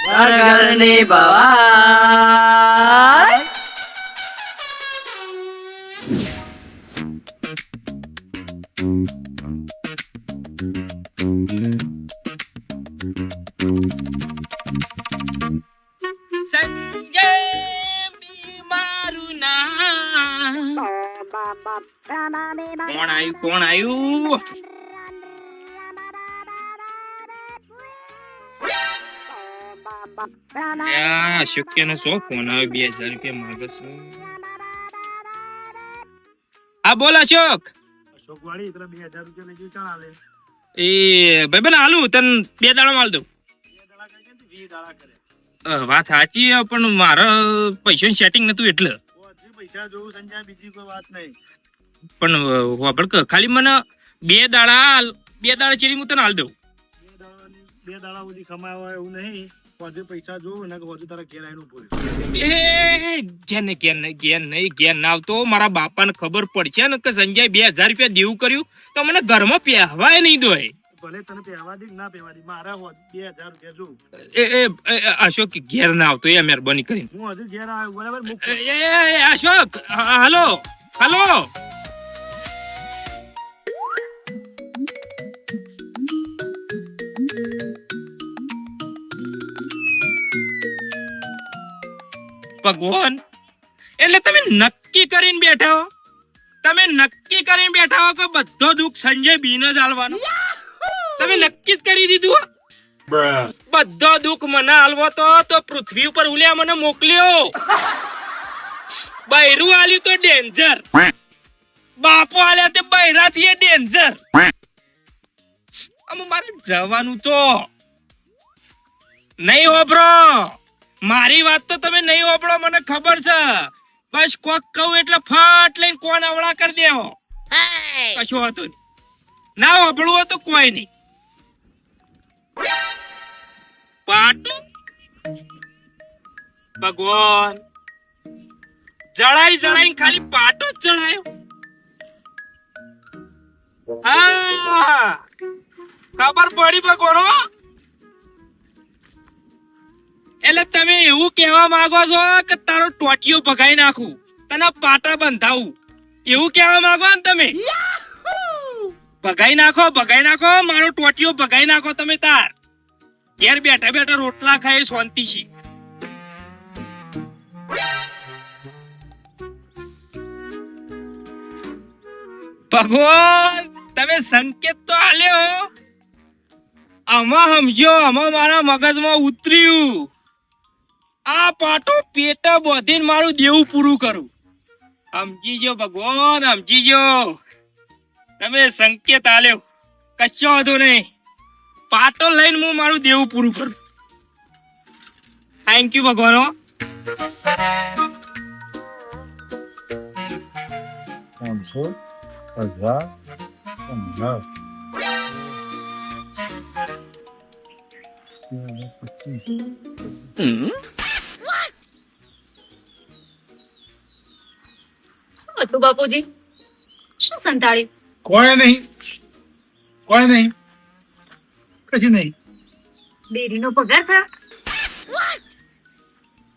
ઘર ઘરની ભવાઈ. સંજય બી મારું નામ. કોણ આયુ શક્ય નો શો ફોન આવ્યો 2000 રૂપિયા માંગે છે. હા બોલ અશોક. અશોક વાળી 2000 રૂપિયા લઈ ચાલ આલે. એ ભાઈ હાલું તને 2 દાડા માલ દઉં. 2 દાડા કરે કે 20 દાડા કરે. વાત સાચી પણ મારા પૈસાનું સેટિંગ નતું એટલે. હજી પૈસા જોવું સંજય, બીજી કોઈ વાત નહીં. પણ વાપડ ખાલી મને 2 દાડા ચેરી હું તને હાલ દઉં. 2 દાડા સુધી કમાવા એવું નહીં. હજી પૈસા જોવું ને હજુ તારા ઘેર આવીને ઉભો રહ્યો. ઘેર ના આવતો. મારા બાપાને ખબર પડશે ને કે સંજય 2000 રૂપિયા દેવું કર્યું તો મને ઘરમાં પહેવાય નહીં દોય. ભલે તને પહેવા દે ના પહેવા દે, મારા 2000 રૂપિયા જોવું. અશોક ઘેર ના આવતો એ મહેરબાની કરીને. હું હજી ઘેર આવ્યો બરાબર. અશોક હાલો. ભગવાન એટલે તમે નક્કી કરીને બેઠા હો કે બધો દુઃખ સંજય બીને જ આલવાનો. તમે નક્કી જ કરી દીધું. બધો દુઃખ મને આલવો તો પૃથ્વી ઉપર ઉલ્યા મને મોકલ્યો. બૈરું આલ્યું તો ડેન્જર, બાપો આલ્યા તે બૈરાથી ડેન્જર. આમ મારે જવાનું તો નહીં હોબરો. મારી વાત તો તમે નહીં હોબળો, મને ખબર છે. બસ કોક કહું એટલે ફાટ લઈને કોણ અવળા કરી દેવો. કશું હતું ના હોબળવું હોય તો કોઈ નહીં. પાટું ભગવાન જણાઈ ખાલી પાટો જ જણાયો. હા ખબર પડી ભગવાન. એટલે તમે એવું કહેવા માંગો છો કે તારો ટોટિયો ભગાઈ નાખું, તને પાટા બંધાવું, એવું કહેવા માંગો ને તમે? ભગાઈ નાખો મારો ટોટિયો ભગાઈ નાખો તમે તાર. ઘેર બેઠા રોટલા ખાઈ શાંતિ છે. ભગવાન તમે સંકેત તો આલ્યો. આમાં સમજો, આમાં મારા મગજમાં ઉતર્યું. આ પાટો પેટ બોધીને મારું દેવું પૂરું કરું. સમજી જો ભગવાન, સમજી જો. તમે સંકેત આલ્યો, કશો વાંધો નહીં. પાટો લઈને હું મારું દેવું પૂરું કરું. થેન્ક યુ ભગવાન. 500, 1000, 15, 25. હતું બાપુજી? શું સંતાડી? કોઈ નહીં કશું નહીં. ડેરીનો પગાર થયો?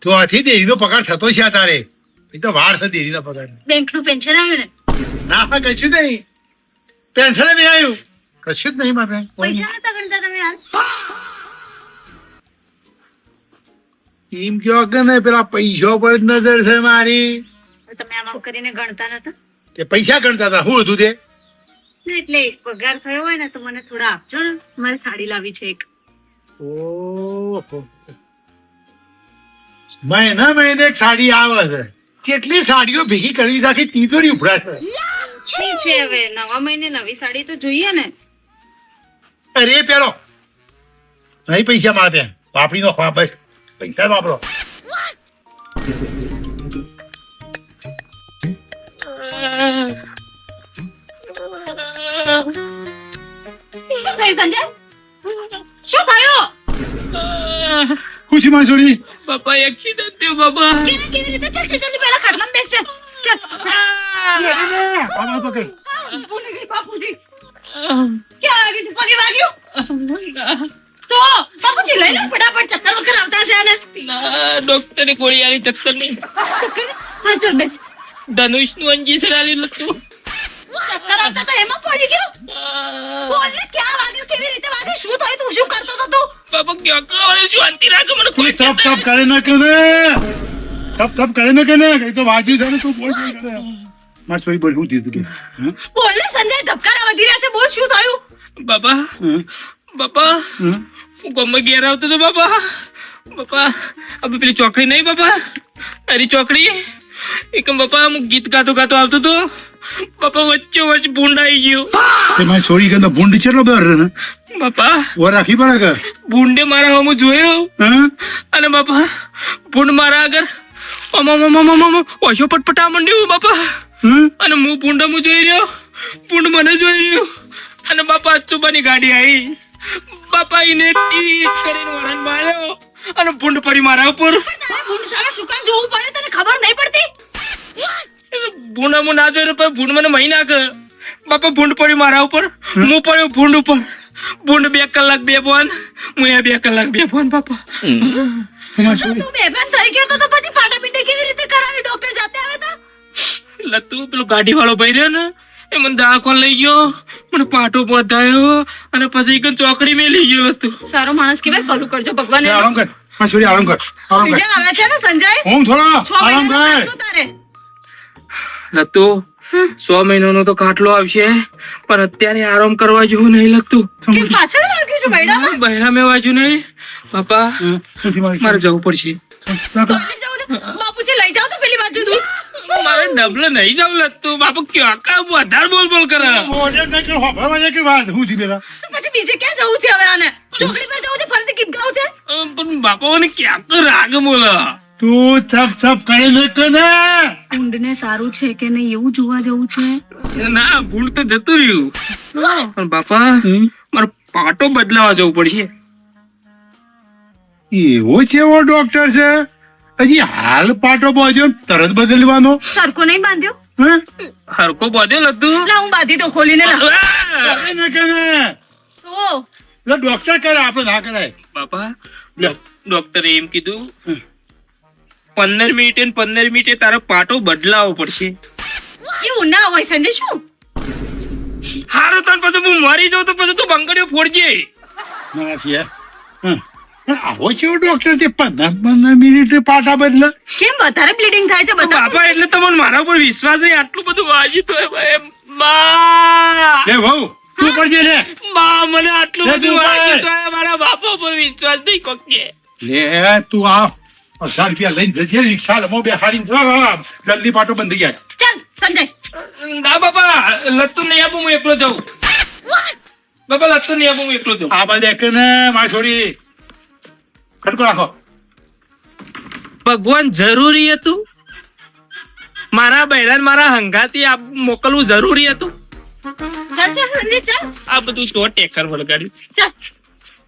તો આથી દેરીનો પગાર થતો છે તારે? એ તો વાર છે દેરીનો પગાર. બેંકનું પેન્શન આવ્યું ને? ના કશું નહીં. પેન્શન નહીં આવ્યું, કશું જ નહીં. મારે પૈસા નતા ગણતા તમે હાલ? એમ કયો કે નહીં, પેલા પૈસા પર જ નજર છે મારી. તમે આમ કરીને ગણતા નતા? તે પૈસા ગણતા હતા. શું હતું તે? એટલે પગાર થયો હોય ને તો મને થોડા આપજો ને, મારે સાડી લાવી છે એક. ઓહો, મહિને એક સાડી આવે છે. કેટલી સાડીઓ ભેગી કરવી છે, આખી તિજોરી ઉભરાશે. છે હવે નવા મહિને નવી સાડી તો જોઈએ ને. અરે પેલો નહીં પૈસા મારે બેન વાપરી નો ખવા. બસ પૈસા વાપરો. સંજય શું થયું? ખુશી માસુરી બાપા એક્સિડન્ટ થયો બાપા. કેવી રીતે? ચાલ પહેલા ખાટલામાં બેસ. ચાલ ભૂલી ગઈ બાપુજી. ક્યાં વાગ્યું? પગે વાગ્યું? તો બાપુજી લઈ લો ફટાફટ, ચક્કર વક્કર આવતા હશે. ના ડોક્ટરે ગોળી આલી ચક્કર નહીં. હા ચાલ બેસ. ધનુષનું ઇન્જેક્શન આલેલું હતું. ચક્કર આવતા તો એમાં પડી ગયો. બોલ ને ક્યાં વાગ્યું, કેવી રીતે વાગ્યું, શું થયું, તું શું કરતો હતો તું? બાપા ક્યાં કહો શાંતિ રાખો મને કોઈ તપ તપ કરે ન કે ને તપ તપ કરે ન કે ને કઈ તો વાજી છે ને તું બોલ બોલ કરે માર સોઈ બોલ હું દીધું કે હં? બોલ ને સંજય, ધબકારા વધી રહ્યા છે, બોલ શું થયું? બાપા હં? બાપા હં? હું ગમે ઘેર આવતો હતો બાપા. બાપા હવે પેલી ચોકડી નહીં બાપા, તારી ચોકડી એક બાપા હું ગીત ગાતો ગાતો આવતો હતો બાપા, વચ્ચે વચ્ચે ભૂંડ આવી ગયો તે મારી સોરી કે ભૂંડ ચેટલો બધો રહે બાપા. ઓ રાખી પડે કે ભૂંડે મારા હમું જોયો હં? અને બાપા ભૂંડ મારા આગળ ઓછો પટપટા માંડ્યું બાપા. હં? અને હું ભૂંડ જોઈ રહ્યો, ભૂંડ મને જોઈ રહ્યો અને બાપા અચ્છુબાની ગાડી આવી બાપા, એને ટીટ કરીને વરણ માર્યો અને ભૂંડ પડી મારા ઉપર. તારે ભૂંડ સામે શું કામ જોવું પડે, તને ખબર નહીં પડતી? ભૂંડ હું ના જોઈ રહ્યો, ભૂંડ મને મહી નાખે બાપા. ભૂંડ પડી મારા ઉપર, હું પડ્યો ભૂંડ ઉપર. ભૂંડ 2 કલાક 2 ફોન, હું 2 કલાક 2 ફોન બાપા. તમારી તો સોરી તું બેભાન થઈ ગયો તો પછી પાટાપીટી કેવી રીતે કરાવી? ડોક્ટર જાતે આવે તો? લતું પેલો ગાડી વાળો ભાઈ રહ્યો ને એ મને દવાખાને લઈ ગયો, મને પાટો પધાયો અને પછી એક ચોકડી મેં લઈ ગયો હતું. સારો માણસ કેવાય, ભલું કરજો ભગવાન. એ આરામ કર મારી સોરી આરામ કર બીજા આવે છે ને સંજય, હું થોડો 6 આરામ મહિનાનો કર ખાટલો તારે. લતું 100 મહિનાનો તો ખાટલો આવશે પણ અત્યારે આરામ કરવા જેવું નહીં લગતું. કેમ પાછળ વાગ્યું છે બૈડામાં? બહેરા મેં વાંચ્યું નહીં બાપા, મારે જવું પડશે. લઈ જાઓ ને. બાપુજી લઈ જાઓ તો પેલી બાજુ દૂર. મારે ડબલે નહીં જવું લગતું બાપુ. ક્યાં કામ વધારે બોલ બોલ કરે. હું જી પેલા તો પછી બીજે ક્યાં જવું છે હવે આને? ચોકડી પર જવું છે, ફરીથી ગીત ગાવું છે? પણ બાપા મને ક્યાં તો રાગ બોલે. તું ચપ ચપ કરે ને કે ને ઊંડને સારું છે કે નહીં એવું જોવા જવું છે. ના ભૂલ તો જતું રહ્યું પણ બાપા મારે પાટો બદલાવા જવું પડશે. એવો છે એવો ડોક્ટર છે હજી હાલ પાટો બાંધ્યો ને તરત બદલવાનો સરખો નહીં બાંધ્યો? હે? હરકો બધેલ હતું. લા હું બાંધી દઉં, ખોલીને લા. કરે ને કે ને તો લે ડોક્ટર કરે આપણે ના કરાય બાપા લે ડોક્ટરે એમ કીધું 15 મિનિટે ને 15 મિનિટે તારો પાટો બદલાવો પડશે. એવું ના હોય સંજય. શું હારું તને પછી હું મરી જાઉં તો પછી તું બંગડીઓ ફોડજે. ના છે હં. આવો છે એવો ડોક્ટર તે 15 મિનિટે પાટા બદલે કેમ વધારે બ્લીડિંગ થાય છે? બધા બાપા એટલે તમને મારા ઉપર વિશ્વાસ નહીં, આટલું બધું વાંચ્યું તો ભાઈ. બા લે વહુ તું કરજે લે બા મને આટલું લે બધું તું વાંચ્યું ભાઈ. તો મારા બાપા ઉપર વિશ્વાસ નહીં કોકે. લે તું આ 1000 રૂપિયા લઈને જજે રિક્ષા લમો બે હારીને જલ્દી પાટો બંધ થઈ જાય ચાલ સંજય. ના બાપા લત્તું નહીં આપું, હું એકલો જાઉં. બાપા લત્તું નહીં આપું, હું એકલો જાઉં. આ બધે કે ને મારી છોરી ખડકો રાખો ભગવાન જરૂરી હતું મારા બહેરાને મારા હંગાથી આ મોકલવું જરૂરી હતું? ચાલ ચાલ સંજય ચાલ. આ બધું તો ટેકર વળગાડ્યું. ચાલ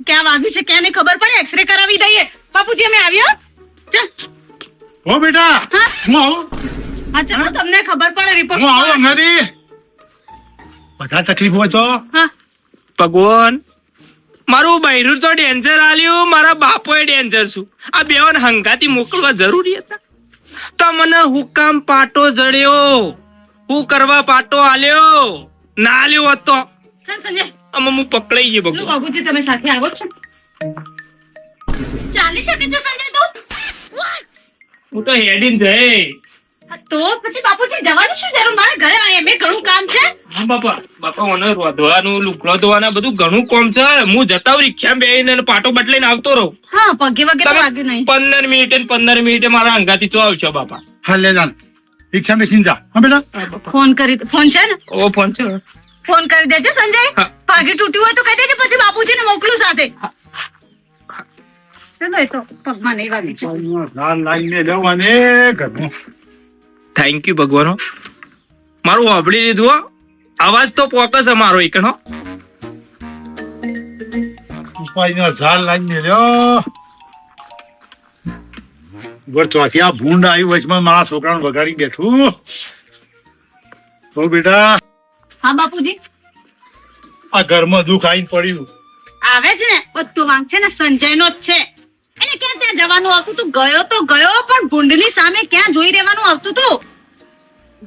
ક્યાં વાગ્યું છે ક્યાં નહીં ખબર પડે, એક્સરે કરાવી દઈએ. બાપુજી અમે આવ્યા. ચાલ હો બેટા હા? હું આવું હા ચાલો તમને ખબર પડે રિપોર્ટ. હું આવું નથી બધા તકલીફ હોય તો હા ભગવાન મારું બૈરું તો ડેન્જર આલ્યું, મારા બાપોએ ડેન્જર છું. આ બેવાને હંગાથી મોકલવા જરૂરી હતા? તમને હુકામ પાટો જડ્યો, હું કરવા પાટો આલ્યો? ના આલ્યો હોત તો ચાલ સંજય. આમાં હું પકડાઈ ગયો લો ભગવાન. બાબુજી તમે સાથે આવો છો? ચાલી શકે છે સંજય તું? હું તો હેડીને જઈ. હા, તો પછી બાપુજી જવાની શું જરૂર? મારા ઘરે એમ ઘણું કામ છે. હા બાપા બાપા મને રોધવાનું લુગડો ધોવાના બધું ઘણું કામ છે. હું જતા રિક્ષા બેહીને પાટો બદલાઈને આવતો રહું. હા પગે વગે તો તમે વાગ્યું નહીં. 15 મિનિટે ને 15 મિનિટે મારા હંગાથી ચો આવશો બાપા. હા લે જાન રિક્ષા બેસીને જા હા બેટા હા બાપા. ફોન કરી ફોન છે ને? ઓ ફોન છે. ફોન કરી દેજો સંજય. હા. ભાગી તૂટ્યું હોય તો કહી દેજો, પછી બાપુજીને મોકલું સાથે. ચલો એ તો પગમાં નહીં વાગ્યું છે. લાઈને લેવાને ઘરનું થેન્ક યુ ભગવાન હો. મારું વાપરી લીધું હો. અવાજ તો પોકસ અમારો એકનો. ઉપાયનો ઝાલ લાઈને લ્યો ચોથી આ ભૂંડ આવી વચમાં મારા છોકરાને વગાડી બેઠું તો બેટા હા બાપુજી આ ઘરમાં દુઃખ આવીને પડ્યું આવે જ ને, બધું વાંક છે ને સંજયનો જ છે. એટલે ક્યાં ત્યાં જવાનું આવતું તું? ગયો તો ગયો, પણ ભૂંડની સામે ક્યાં જોઈ રહેવાનું આવતું તું?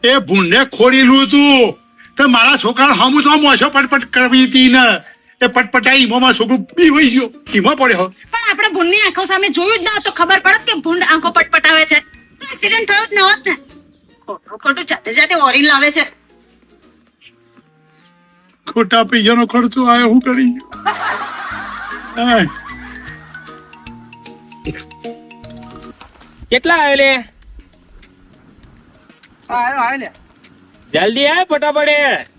એ ભૂંડે ખોડેલું હતું તો મારા છોકરા હમું તો મોસો પટપટ કરવી હતી ને એ પટપટાઈ ઈમોમાં છોકરું બી વહી ગયો ઈમો પડ્યો. પણ આપણે ભૂંડની આંખો સામે જોયું જ ના તો ખબર પડત કે ભૂંડ આંખો પટપટાવે છે. એક્સિડન્ટ થયો જ ન હોત ને. ખોટું ખોટું જાતે જાતે ઓરીન લાવે છે. ખોટા પૈસાનો ખર્ચો આવ્યો હું કરી ગયો. કેટલા આવ્યો લે? જલ્દી આય ફટાફટ.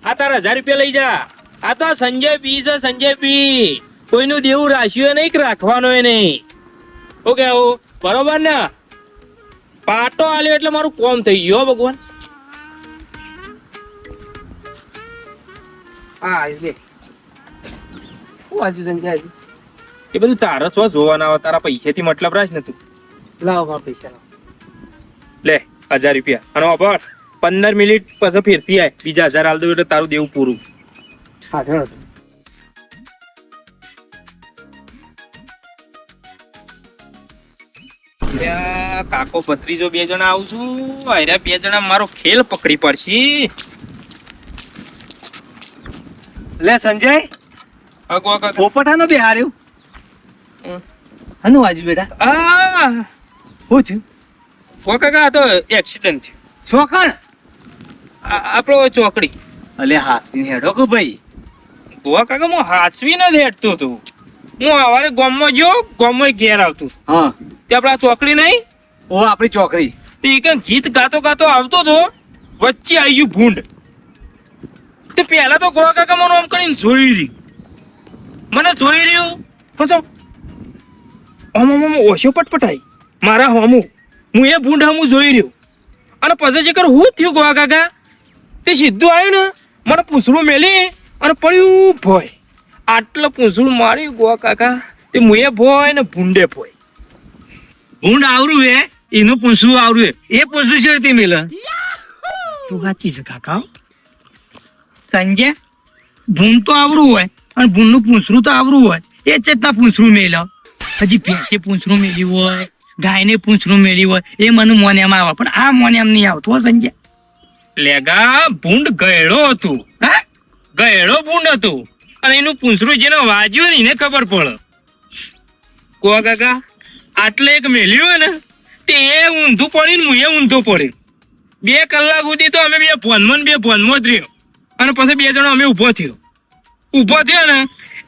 આ તારા 1000 રૂપિયા લઈ જા. આ તો સંજય પી છે, સંજય પી. કોઈનું દેવું રાખ્યું નહીં કે રાખવાનો નહીં. ઓકે આવું બરોબર ને? પાટો આલ્યો એટલે મારું કોમ થઈ ગયો ભગવાન. એ બધું તારા છો જોવાના આવે. તારા પૈસાથી મતલબ રાખ ને તું. લાવ પૈસા લે 1000 રૂપિયા. અને વાપર 15 મિનિટ પછી ફેરતી આય. બીજા 1000 આલ દઉં એટલે તારું દેવું પૂરું. કાકો ભત્રીજો 2 જણા આવું છું. આયરા 2 જણા મારો ખેલ પકડી પડશે. લે સંજય અગો કાકા. પોપટાનો બે હાર્યો હનું આજુ બેટા આ શું થયું ઓ કાકા આ તો એક્સિડન્ટ થયો. છોકણ આપણો ચોકડી. અલે હાસની હેડો કે ભાઈ ઓ કાકા હું હાચવી નથી હેઠતો હતો. હું સવારે ગામમાં ગયો, ગામમાં ઘેર આવતું. હા તે આપણા ચોકડી નહીં ઓ આપણી ચોકડી તે એક ગીત ગાતો ગાતો આવતો હતો. વચ્ચે આવી ગયું ભૂંડ. તે પહેલા તો ગોવા કાકા મને આમ કરીને જોઈ રહ્યું. મને જોઈ રહ્યું પછી આમ ઓછો પટપટાઈ મારા હોમું. હું એ ભૂંડ હમું જોઈ રહ્યો. અને પછી જે કર હું થયું ગોવા કાકા તે સીધું આવ્યું ને મને પૂંછડું મેલી અને પડ્યું ભોય. આટલું પૂંછડું માર્યું ગોવા કાકા તે મુએ ભોય ને ભૂંડે ભોય. ભૂંડ આવરું હે એનું પૂછવું આવરું હે એ પૂછવું છે તે મેલ તું સાચી છે કાકા. સંજય ભૂંડ તો આવરું હોય અને ભૂંડનું પૂંછરું તો આવરું હોય. એ ચેતના પૂંછરું મેલ હજી ભેંસે પૂંછરું મેલ્યું હોય, ગાયને પૂંછરું મેલ્યું હોય એ મને મોન્યામાં આવે પણ આ મોન્યામાં નહીં આવતું હો સંજય. લેગા ભૂંડ ગયડો હતું. હા ગયડો ભૂંડ હતું અને એનું પૂંછરું જેને વાજ્યું ને એને ખબર પડે. કોવા કાકા આટલે એક મેલ્યું હોય ને તે એ ઊંધું પડ્યું ને હું એ ઊંધો પડ્યો. 2 કલાક સુધી તો અમે બે ફોનમાં જ રહ્યો અને પછી 2 જણા અમે ઊભો થયો ને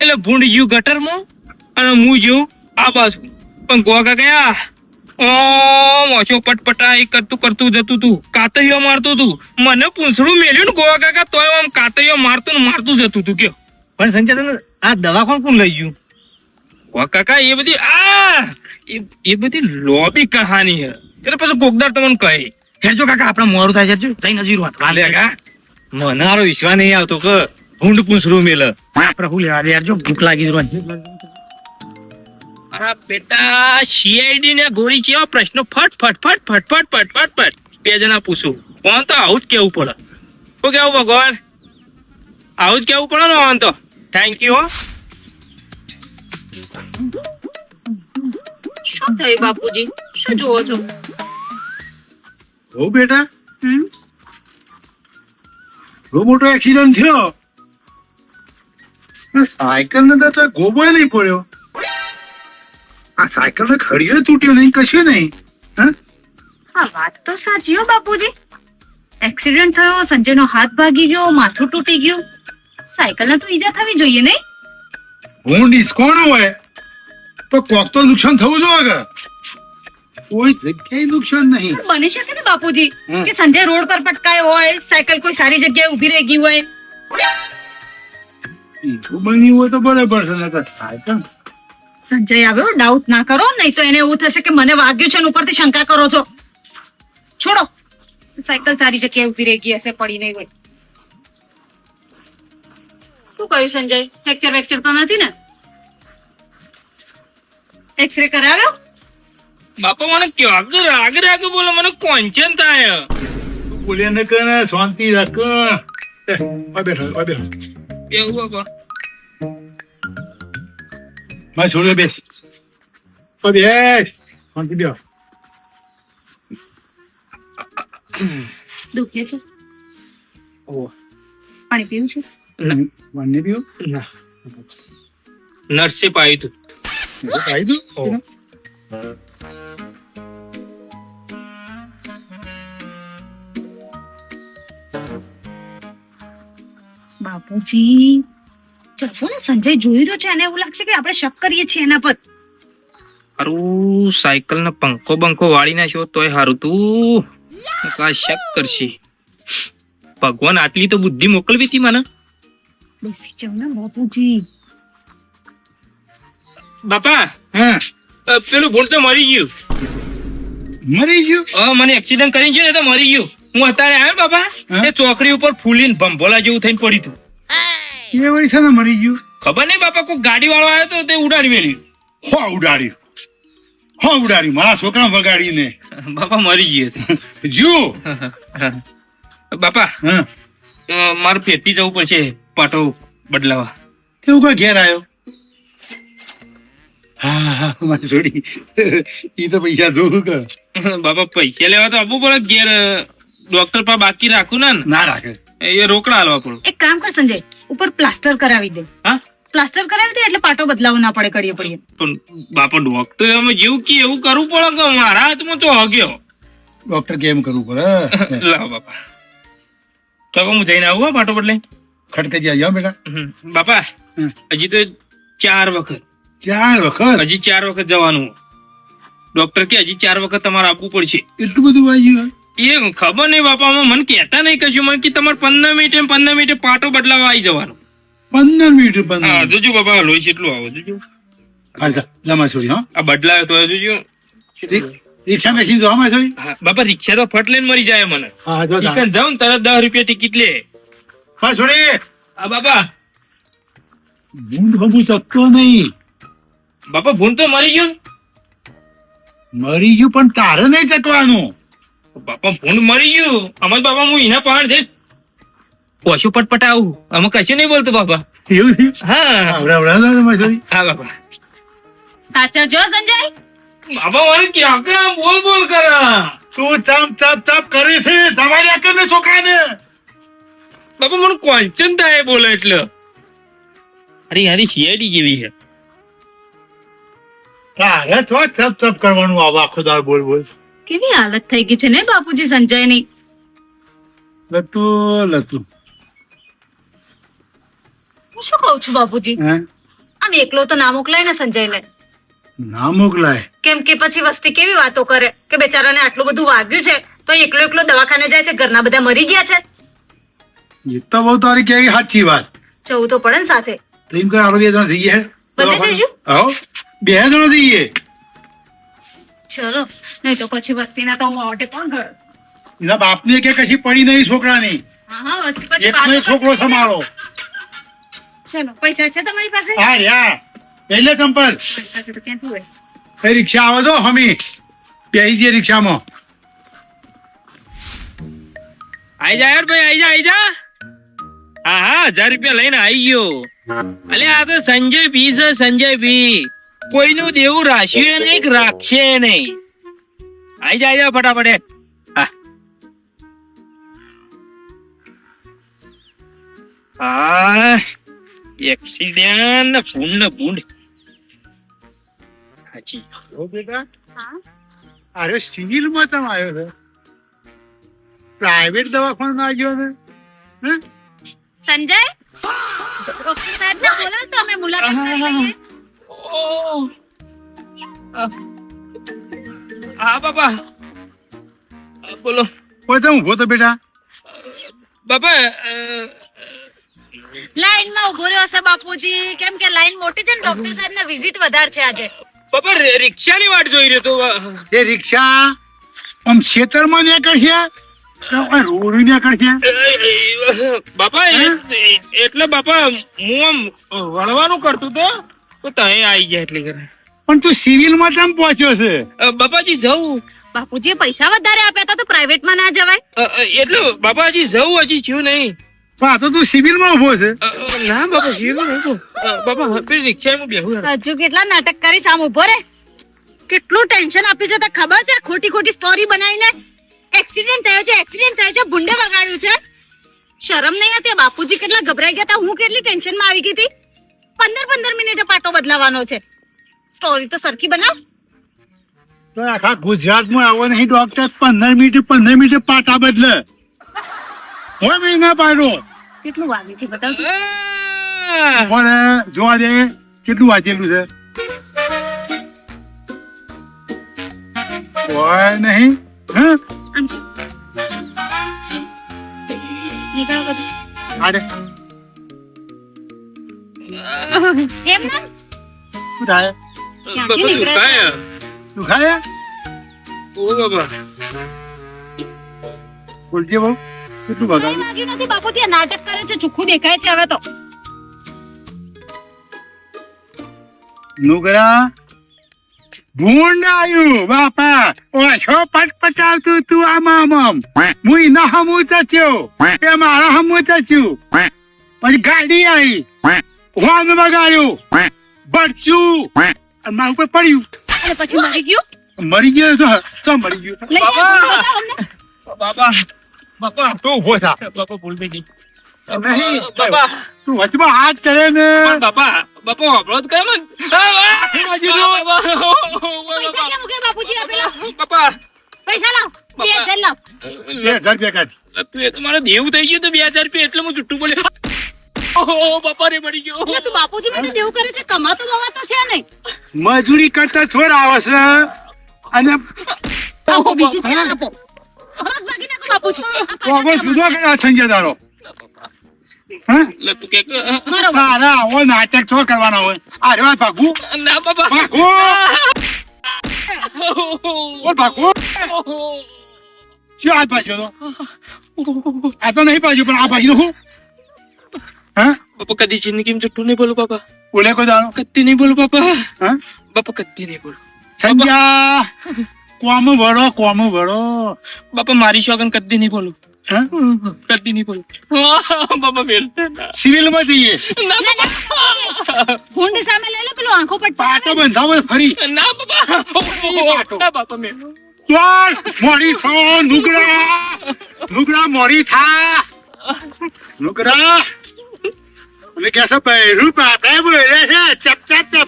એટલે ભૂંડ ગયું ગટરમાં અને હું ગયું આ બાજુ. પણ ગોવા કાકા ઓછો પટપટાઈ કરતું જતું તું. કાતૈયો મારતું તું. મને પૂંછડું મેલ્યું ને ગોવા કાકા તોય આમ કાતૈયો મારતું જતું તું. કયો પણ સંજય તને આ દવાખાનું કોણ લઈ ગયું? ગોવા કાકા એ બધી એ બધી લોબી કહાની હે. એટલે પછી કોકદાર તમને કહે હેરજો કાકા આપણે મોડું થાય છે જઈને હજી વાત લે કા. મને હારો વિશ્વાસ નહીં આવતો કે ભૂંડ પૂંછડું મેલે. આપણે હું લેવા દે યાર ભૂખ લાગી જ અરે બેટા સીઆઈડી ને ગોળી કેવા પ્રશ્નો ફટ 2 જણા પૂછું કોણ તો આવું જ કેવું પડે. શું કેવું ભગવાન? આવું જ કેવું પડે ને ઓન તો. થેન્ક યુ હો. શું થયું બાપુજી? શું જોવો છો? હો બેટા હમ? બહુ મોટો એક્સિડન્ટ થયો. સાયકલ ને તો ગોબોય નહીં પડ્યો. આ સાયકલ ને ખડીએ તૂટ્યો નહીં કશું નહીં. હા વાત તો સાચી હો બાપુજી. એક્સિડન્ટ થયો, સંજયનો હાથ ભાગી ગયો, માથું તૂટી ગયું. સાયકલને તો ઈજા થવી જોઈએ નહીં? હું ડિસ્કોનો હોય તો કોક તો નુકસાન થવું જોઈએ. કોઈ જગ્યાએ નુકસાન નહીં. બની શકે ને બાપુજી કે સંજય રોડ પર પટકાયો હોય, સાયકલ કોઈ સારી જગ્યાએ ઊભી રહી ગઈ હોય. એવું બન્યું હોય તો બરાબર છે. નકર સાયકલ સંજય આવ્યો ડાઉટ ના કરો નહીં તો એને એવું થશે કે મને વાગ્યું છે ને ઉપરથી શંકા કરો છો. છોડો, સાયકલ સારી જગ્યાએ ઊભી રહી ગઈ હશે, પડી નહીં હોય. શું કહ્યું સંજય? ફ્રેક્ચર તો નથી ને? એક્સરે કરાવ્યો? બાપા મને કયો રાગ બોલો મને કોન્ચન થાય. બોલ્યા ને કે શાંતિ રાખ. બેઠો એવું બાપા મારે છોડ્યો બેસ. બેસ શાંતિ બેસ. દુખે છે ઓહ. પાણી પીવું છે મને પીવો ના નર્સે પાયું તું ખાઈ દઉં ઓહ. બાપુજી ચાલો ને સંજય જોઈ રહ્યો છે અને એવું લાગશે કે આપણે શક કરીએ છીએ એના પર હારું સાયકલ ને પંખો બંખો વાળી નાખ્યો તોય હારું તું કા શક કરશે ભગવાન આટલી તો બુદ્ધિ મોકલવી હતી મને બેસી જાવ ને બાપુજી બાપા હા પેલું ભૂલ તો મરી ગયું મરી ગયું મને એક્સિડન્ટ કરી ગયો ને તો મરી ગયું હું અત્યારે આવ્યો ને બાપા હા? એ ચોકડી ઉપર ફૂલીને ભંભોલા જેવું થઈને પડ્યું તું એ વળી છે ને મરી ગયું ખબર નહીં બાપા કોઈ ગાડી વાળો આવ્યો તો તે ઉડાડી મેલ્યું હો ઉડાડ્યું મારા છોકરા વગાડીને બાપા મરી ગયો જીવ બાપા હા મારે ફેરતી જવું પડશે પાટો બદલાવા કેવું કા ઘેર આવ્યો હા હા મારી છોડી ઈ તો પૈસા જોવું કે બાપા પૈસા લેવા તો આપવું પડે ઘેર ડોક્ટર પર બાકી રાખું ને ના રાખે એ રોકડા હાલવા પડે એક કામ કર સંજય ઉપર પ્લાસ્ટર કરાવી દે હા પ્લાસ્ટર કરાવી દે એટલે પાટો બદલાવો ના પડે કરીએ પડીએ પણ બાપા ડોક્ટર અમે જેવું કે એવું કરવું પડે કે મારા હાથમાં તો હગ્યો ડોક્ટર કેમ કરવું પડે લાવ બાપા તો હું જઈને આવું હો પાટો બદલે ખડકે જાય જાઓ બેટા બાપા હમ. હજી તો 4 વખત 4 વખત હજી 4 વખત જવાનું ડોક્ટર કે હજી 4 વખત તમારે આપવું પડશે એટલું બધું વાગ્યું એ ખબર નહીં બાપા મને કહેતા નહીં કશું મને કે તમારે 15 મિનિટે પાટો બદલાવા આવી જવાનું 15 મિનિટ હા 15 જોજો બાપા લોહી કેટલું આવો જોજો હાલ જમા છોડી હા આ બદલાયો તો જોજો રિક્ષા બેસી જો અમારે છોડી હા, બાપા રિક્ષા તો ફટ લઈને મરી જાય મને હા જો ઈકન જાઉં ને તરત 10 રૂપિયા ટિકિટ લે હા છોડી આ બાપા ભૂંડ હમું શકતો નહીં બાપા ભૂન તો મરી ગયું મરી ગયું પણ તારે નહીં ચકવાનું બાપા ભૂંડ મરી ગયું અમાર બાપા હું એના પાણ છે ઓછું પટપટાવું અમે કશું નહીં બોલતો બાપા એવું થયું હા આવડા તમારે છોડી હા બાપા સાચા જો સંજય બાપા મને ક્યાં ક્યાં બોલ બોલ કરા તું ચપ કરે છે સવારે કે ને છોકરાને બાપા મને કોંચન થાય બોલે એટલે અરે યારી સીઆઈડી જેવી છે તારે તો ચપ કરવાનું આવા આખો દાળ બોલ બોલ કેવી હાલત થઈ ગઈ છે ને બાપુજી સંજયની લતું હું શું કહું છું બાપુજી હે આમ એકલો તો ના મોકલાય ને સંજયને ના મોકલાય કેમ કે પછી વસ્તી કેવી વાતો કરે કે બેચારાને આટલું બધું વાગ્યું છે તો એકલો દવાખાને જાય છે ઘરના બધા મરી ગયા છે એ તો બહુ તારી કેવી સાચી વાત જવું તો પડે ને સાથે તો એમ કે આપણે 2 જણા જઈએ બંને જઈશું? આવો 2 જણા જઈએ ચલો નહીં તો પછી વસ્તીના તો મોઢે કોણ ઘર એના બાપને કે કશી પડી નહીં છોકરાની હા વસ્તી પછી એકનો વાતો એક છોકરો છે મારો ચલો પૈસા છે તમારી પાસે હા રહ્યા પહેલે ચંપલ પૈસા છે તો ક્યાંથી હોય કઈ રિક્ષા આવે તો હમી બેસી જઈએ રિક્ષામાં આઈ જા યાર ભાઈ આઈ જા હા 1000 રૂપિયા લઈને આવી ગયો અલે આ તો સંજય ભી છે સંજય ભી કોઈનું દેવું રાખ્યું નહીં કે રાખશે નહીં આઈ જા ફટાફટ હા એક્સિડન્ટ ફૂંડ ને ફૂંડ સાચી ઓ બેટા હા અરે સિવિલ માં ચમ આવ્યો છે પ્રાઇવેટ દવાખાનું ના ગયો ને સંજય ડોક્ટર સાહેબ ને બોલાવો તો અમે મુલાકાત કરી લઈએ હા બાપા બોલો કોઈ તો ઉભો તો બેટા બાપા લાઈન માં ઉભો રહ્યો છે બાપુજી કેમ કે લાઈન મોટી છે ને ડોક્ટર સાહેબ ને વિઝિટ વધારે છે આજે બાપા રિક્ષાની વાટ જોઈ રહ્યો તો એ રિક્ષા આમ ખેતરમાં ને કરશે રોડ ને કરશે બાપા એટલે બાપા હું આમ વળવાનું કરતું તો તહે આવી ગયા એટલે કરે પણ તું સિવિલ માં કેમ પહોંચ્યો છે બાપાજી જવું બાપુજી પૈસા વધારે આપ્યા હતા તો પ્રાઇવેટ માં ના જવાય એટલે બાપાજી જવું હજી થયું નહીં પણ આ તો તું સિવિલ માં ઉભો છે ના બાપા જીવું નહીં બાપા પેલી રિક્ષામાં બેહું હજુ કેટલા નાટક કરી સામ ઉભો રે કેટલું ટેન્શન આપ્યું છે તને ખબર છે? ખોટી ખોટી સ્ટોરી બનાવીને એક્સિડન્ટ થયો છે ભૂંડે વગાડ્યું છે. શરમ નહીં હતી? બાપુજી કેટલા ગભરાઈ ગયા હતા, હું કેટલી ટેન્શનમાં આવી ગઈ હતી. 15 મિનિટે પાટો બદલાવાનો છે. સ્ટોરી તો સરખી બનાવ. તો આખા ગુજરાતમાં આવો નહીં ડોક્ટર 15 મિનિટે પાટા બદલે. હોય મહિના પાડો કેટલું વાગ્યું છે બતાવ તું. પણ જોવા દે કેટલું વાંચેલું છે. હોય નહીં હા આમ છે. નીકળો બધું. આડે એમ ના શું થાય ક્યાંથી નીકળે છે? તું ખાય ઓ બાબા બોલજે બહુ કેટલું કઈ બગાડ્યું. વાગ્યું નથી બાપુજી. આ નાટક કરે છે, ચોખ્ખું દેખાય છે હવે તો. નુગરા ભૂંડ આવ્યું બાપા. ઓછો પટપટાવતું તું આમ હું ના હમું થયો એ મારા હમું થયું. પછી ગાડી આવી હોર્ન વગાડ્યું બચ્યું અને મારા ઉપર પડ્યું. અને પછી મરી ગયું. મરી ગયો તો મરી ગયો. લઈ જા, બાબા! બતાવ અમને. બાબા બાપા તું ઉભો થા. બાપા ભૂલ થઈ ગઈ. નહીં બાપા તું વચમાં હાથ કરે ને પણ બાપા વાપરો જ કેમ પૈસા કેમ કે બાપુજી આપેલા? બાપા પૈસા લાવ. 2000 લાવ. 2000 રૂપિયા કાઢ. તું એ તો મારો દેવું થઈ ગયું તો 2000 રૂપિયા એટલે હું જુઠ્ઠું બોલ્યો. ઓહો બાપા રે મળી ગયો. એટલે તું બાપુજી મને દેવું કરે છે, કમાતો ગવાતો છે નહીં. મજૂરી કરતા છોડ આવે છે અને આપો બીજી ચા આપો. ભાગ ભાગી નાખો બાપુજી. આ કોગો પાછા જુદો કર્યા સંજય દારો. હા એટલે તું કે મારો બાપ. તારા આવો નાટક છો કરવાના હોય. આ રેવા ભાગવું ના બાપા ભાગવું બોલ ભાગવું. શું હાથ ભાજ્યો તો? આ તો નહીં ભાજ્યું પણ આ ભાજી દઉં. હા બાપા કદી જિંદગીમાં જુઠ્ઠું નહીં બોલું બાપા. બોલે કોઈ દાડો. કદી નહીં બોલું બાપા. હા બાપા કદી નહીં બોલું. સંજ્ઞા કોમ વળો. બાપા મારી શોગન કદી નહીં બોલું. હા કદી નહીં બોલું. બાપા મેલ સિવિલ માં જઈએ. ના બાપા ભૂંડ સામે લઈ લો પેલો આંખો પટ પાટો બંધાવો ફરી. ના બાપા ના બાપા મેલ ચાલ મોડી થા નુગરા મોડી થા નુગરા અને કે છે પહેરું પાપે બોલે છે ચપ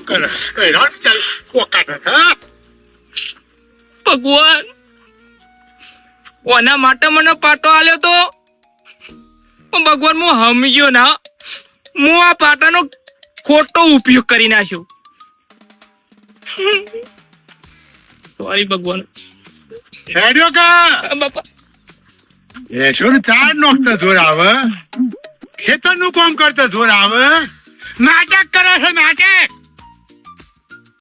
કરે હેરાન ચાલ કોકાટ હા. ભગવાન ઓના માટે મને પાટો આલ્યો તો પણ ભગવાન હું સમજ્યો ના. હું આ પાટાનો ખોટો ઉપયોગ કરી નાખ્યો. સોરી ભગવાન. હેડ્યો કા બાપા એશોર ચાર નોખતા જોર આવે ખેતર નું કામ કરતા જોર આવે નાટક કરે છે નાટક.